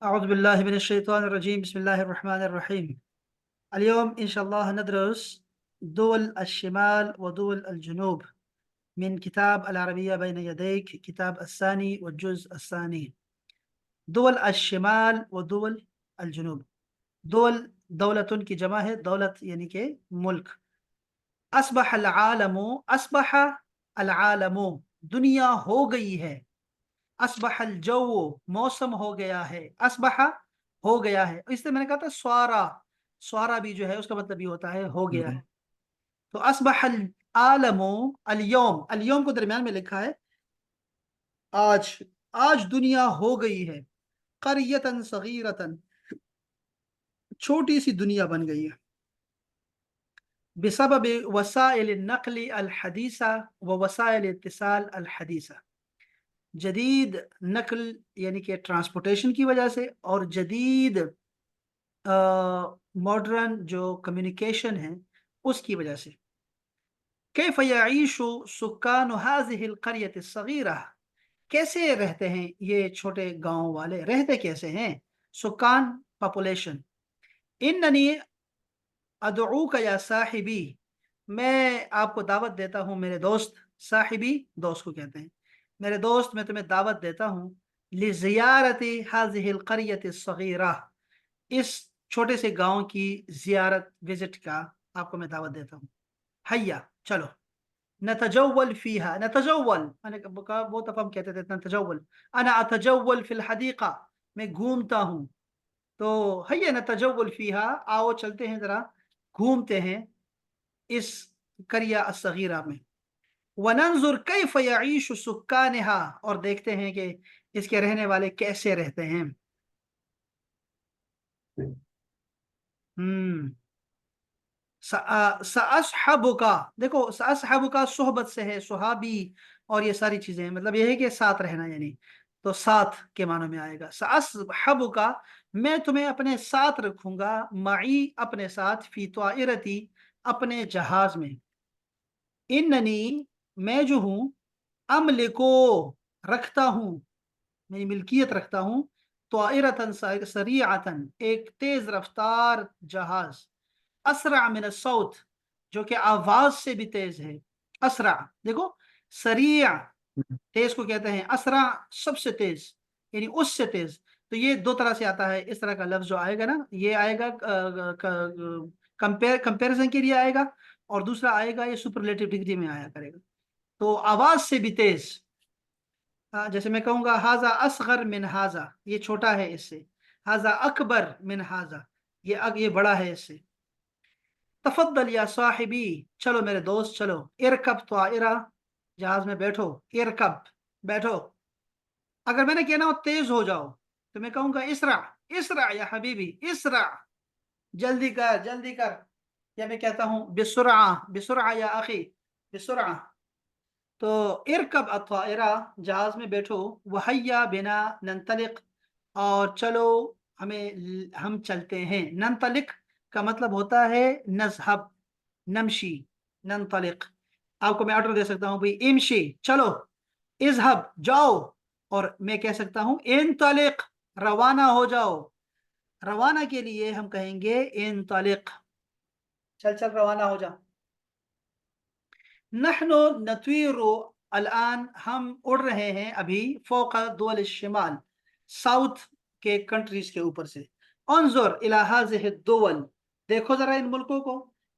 أعوذ بالله من الشيطان الرجيم بسم الله الرحمن الرحيم. اليوم إن شاء الله ندرس دول الشمال ودول الجنوب من كتاب العربية بين يديك، كتاب الثاني والجزء الثاني. دول الشمال ودول الجنوب. دول دولة کی جمع ہے، دولت یعنی کہ ملک. أصبح العالم دنیا ہو گئی ہے. اصبح الجو موسم ہو گیا ہے. اصبح ہو گیا ہے. اس سے میں نے کہا تھا سوارا بھی جو ہے اس کا مطلب یہ ہوتا ہے ہو گیا ہے. تو اصبح العالم اليوم کو درمیان میں لکھا ہے آج دنیا ہو گئی ہے. قریتن صغیرتن چھوٹی سی دنیا بن گئی ہے. بسبب وسائل النقل الحدیثہ و وسائل اتصال الحدیثہ، جدید نقل یعنی کہ ٹرانسپورٹیشن کی وجہ سے اور جدید ماڈرن جو کمیونیکیشن ہے اس کی وجہ سے. کیف یعیش سکان هذه القریة الصغیرہ، کیسے رہتے ہیں یہ چھوٹے گاؤں والے، رہتے کیسے ہیں؟ سکان پاپولیشن. اننی ادعوک یا صاحبی، میں آپ کو دعوت دیتا ہوں میرے دوست. صاحبی دوست کو کہتے ہیں. میرے دوست میں تمہیں دعوت دیتا ہوں لزیارت هذه القریة الصغیرہ، اس چھوٹے سے گاؤں کی زیارت وزٹ کا آپ کو میں دعوت دیتا ہوں. حیا چلو نتجول فیہا. نتجول بہت دفعہ ہم کہتے تھے نتجول. انا اتجول فی الحدیقہ، میں گھومتا ہوں. تو حیا نتجول فیہا، آؤ چلتے ہیں ذرا گھومتے ہیں اس قریہ الصغیرہ میں. وننظر کیف یعیش سکانہا، اور دیکھتے ہیں کہ اس کے رہنے والے کیسے رہتے ہیں. سأصحبک، دیکھو سأصحبک صحبت سے ہے، صحابی اور یہ ساری چیزیں، مطلب یہ ہے کہ ساتھ رہنا، یعنی تو ساتھ کے معنی میں آئے گا. سأصحبک، میں تمہیں اپنے ساتھ رکھوں گا، معی اپنے ساتھ، فی طائرتی اپنے جہاز میں. اننی میں جو ہوں، املکو رکھتا ہوں، میری ملکیت رکھتا ہوں، طائرتن سریعتن ایک تیز رفتار جہاز، اسرع من الصوت جو کہ آواز سے بھی تیز ہے. اسرع دیکھو، سریع تیز کو کہتے ہیں، اسرع سب سے تیز یعنی اس سے تیز. تو یہ دو طرح سے آتا ہے. اس طرح کا لفظ جو آئے گا نا، یہ آئے گا کمپیریزن کے لیے آئے گا، اور دوسرا آئے گا یہ سپرلیٹو ڈگری میں آیا کرے گا. تو آواز سے بھی تیز، جیسے میں کہوں گا ہاذا اصغر من ہاذا، یہ چھوٹا ہے اس سے. ہاذا اکبر من ہاذا، یہ بڑا ہے اس سے. تفضل یا صاحبی، چلو میرے دوست چلو. ارکب طائرہ، جہاز میں بیٹھو. ارکب بیٹھو. اگر میں نے کہنا ہو تیز ہو جاؤ تو میں کہوں گا اسرع. اسرع یا حبیبی، اسرع جلدی کر جلدی کر. یا میں کہتا ہوں بسرعہ، بسرعہ یا اخی، بسرعہ. تو ارکب الطائرہ، جہاز میں بیٹھو. وحیا بنا ننطلق، اور چلو ہم چلتے ہیں. ننطلق کا مطلب ہوتا ہے نذهب، نمشی، ننطلق. آپ کو میں آرڈر دے سکتا ہوں بھئی امشی چلو، اذهب جاؤ، اور میں کہہ سکتا ہوں انطلق روانہ ہو جاؤ. روانہ کے لیے ہم کہیں گے انطلق، چل چل روانہ ہو جا. نحن نطیر الان، ہم اڑ رہے ہیں ابھی، فوق دول الشمال ساؤتھ کے کنٹریز کے اوپر سے. انظر الى هذه الدول، دیکھو ذرا ان ملکوں کو.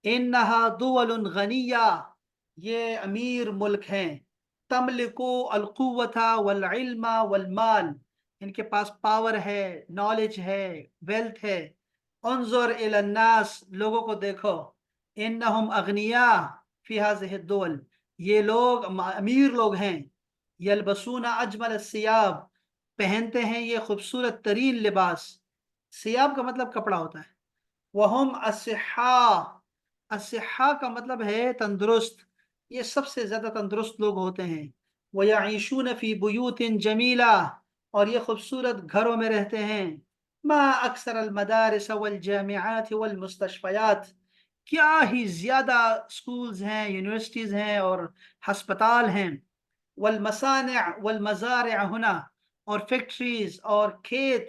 انها دول غنیہ، یہ امیر ملک ہیں. تملکو القوة والعلم والمال، ان کے پاس پاور ہے، نالج ہے، ویلتھ ہے. انظر الى الناس، لوگوں کو دیکھو. انہم اغنیاء فی هذه الدول، یہ لوگ امیر لوگ ہیں. یلبسون اجمل الثیاب، پہنتے ہیں یہ خوبصورت ترین لباس. ثیاب کا مطلب کپڑا ہوتا ہے. وہم الصحاء، الصحاء کا مطلب ہے تندرست، یہ سب سے زیادہ تندرست لوگ ہوتے ہیں. ویعیشون فی بیوت جمیلہ، اور یہ خوبصورت گھروں میں رہتے ہیں. ما اکثر المدارس والجامعات والمستشفیات، کیا ہی زیادہ سکولز ہیں، یونیورسٹیز ہیں اور ہسپتال ہیں. والمصانع والمزارع ہنا، اور فیکٹریز اور کھیت.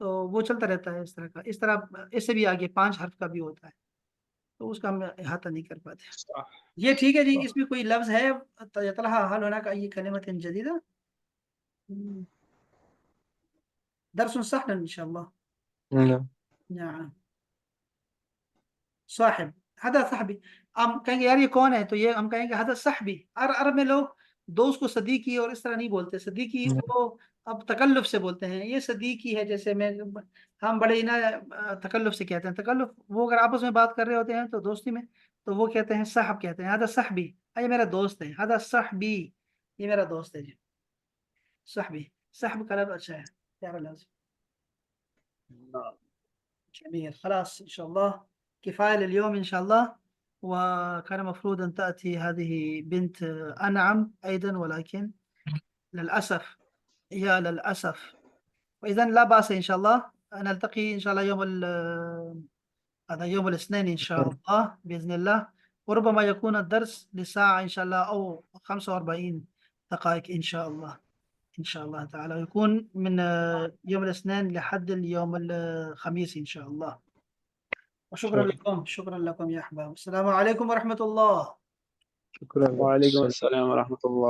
تو وہ چلتا رہتا ہے اس طرح کا. اس طرح اس سے بھی آگے 5 حرف کا بھی ہوتا ہے تو اس کا ہم احاطہ نہیں کر پاتے. صح یہ ٹھیک ہے جی. صح اس میں کوئی لفظ ہے يطلها هل هناك أي كلمة جديدة؟ درس سهل إن شاء الله. نعم. نعم. صاحب هذا صاحبی. ہم کہیں گے یار یہ کون ہے تو یہ ہم کہیں گے هذا صاحبی. عرب میں لوگ دوست کو صدیقی اور اس طرح نہیں بولتے. صدیقی وہ اب تکلف سے بولتے ہیں. یہ صدیقی ہے جیسے میں ہم بڑے نا تکلف سے کہتے ہیں. تکلف وہ اگر آپس میں بات کر رہے ہوتے ہیں تو دوستی میں تو وہ کہتے ہیں صاحب کہتے ہیں. هذا صاحبی یہ میرا دوست ہے. هذا صاحبی یہ میرا دوست ہے جی. صاحبی صاحب کا لفظ اچھا ہے پیارا لفظ. نعم. جميل. خلاص إن شاء الله كفاية لليوم إن شاء الله. وكان مفروض أن تأتي هذه بنت أنعم أيضا ولكن للأسف يا للأسف. وإذا لا بأس إن شاء الله نلتقي إن شاء الله هذا يوم الاثنين إن شاء الله بإذن الله. وربما يكون الدرس لساعة إن شاء الله أو 45 دقائق إن شاء الله إن شاء الله تعالى. ويكون من يوم الاثنين لحد اليوم الخميس إن شاء الله. وشكرا لكم. شكرا لكم يا أحباب. السلام عليكم ورحمة الله. شكرا. وعليكم السلام ورحمة الله.